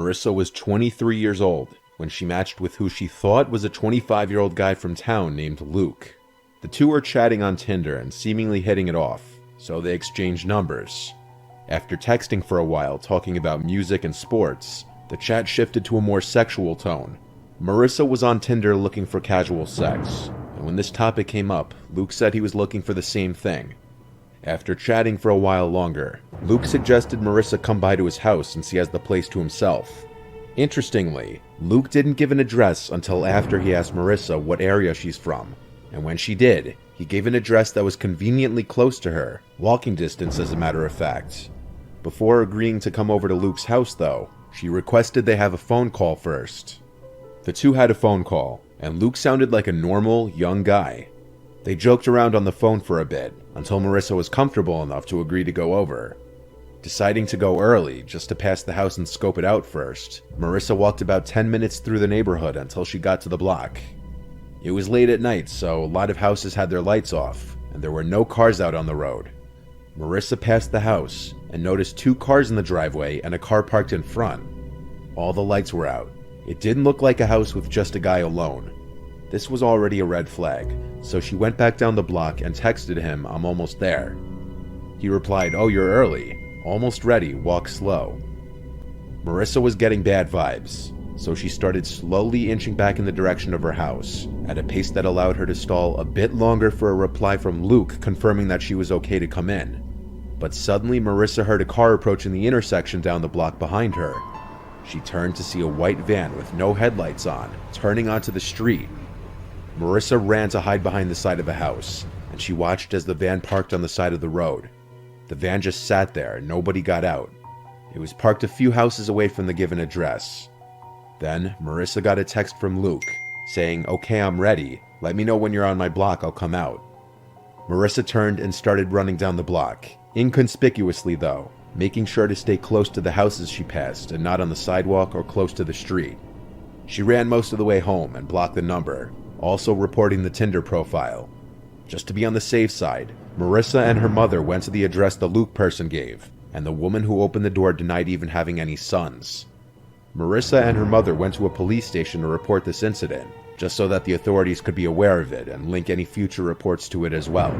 Marissa was 23 years old when she matched with who she thought was a 25-year-old guy from town named Luke. The two were chatting on Tinder and seemingly hitting it off, so they exchanged numbers. After texting for a while talking about music and sports, the chat shifted to a more sexual tone. Marissa was on Tinder looking for casual sex, and when this topic came up, Luke said he was looking for the same thing. After chatting for a while longer, Luke suggested Marissa come by to his house since he has the place to himself. Interestingly, Luke didn't give an address until after he asked Marissa what area she's from, and when she did, he gave an address that was conveniently close to her, walking distance as a matter of fact. Before agreeing to come over to Luke's house though, she requested they have a phone call first. The two had a phone call, and Luke sounded like a normal, young guy. They joked around on the phone for a bit, until Marissa was comfortable enough to agree to go over. Deciding to go early, just to pass the house and scope it out first, Marissa walked about 10 minutes through the neighborhood until she got to the block. It was late at night, so a lot of houses had their lights off, and there were no cars out on the road. Marissa passed the house, and noticed 2 cars in the driveway and a car parked in front. All the lights were out. It didn't look like a house with just a guy alone. This was already a red flag, so she went back down the block and texted him, "I'm almost there." He replied, "Oh, you're early. Almost ready, walk slow." Marissa was getting bad vibes, so she started slowly inching back in the direction of her house, at a pace that allowed her to stall a bit longer for a reply from Luke confirming that she was okay to come in. But suddenly Marissa heard a car approaching the intersection down the block behind her. She turned to see a white van with no headlights on, turning onto the street. Marissa ran to hide behind the side of a house, and she watched as the van parked on the side of the road. The van just sat there, nobody got out. It was parked a few houses away from the given address. Then, Marissa got a text from Luke, saying, "Okay, I'm ready. Let me know when you're on my block, I'll come out." Marissa turned and started running down the block, inconspicuously though, making sure to stay close to the houses she passed and not on the sidewalk or close to the street. She ran most of the way home and blocked the number, also reporting the Tinder profile. Just to be on the safe side, Marissa and her mother went to the address the Luke person gave, and the woman who opened the door denied even having any sons. Marissa and her mother went to a police station to report this incident, just so that the authorities could be aware of it and link any future reports to it as well.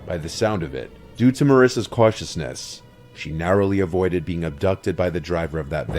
By the sound of it, due to Marissa's cautiousness, she narrowly avoided being abducted by the driver of that van.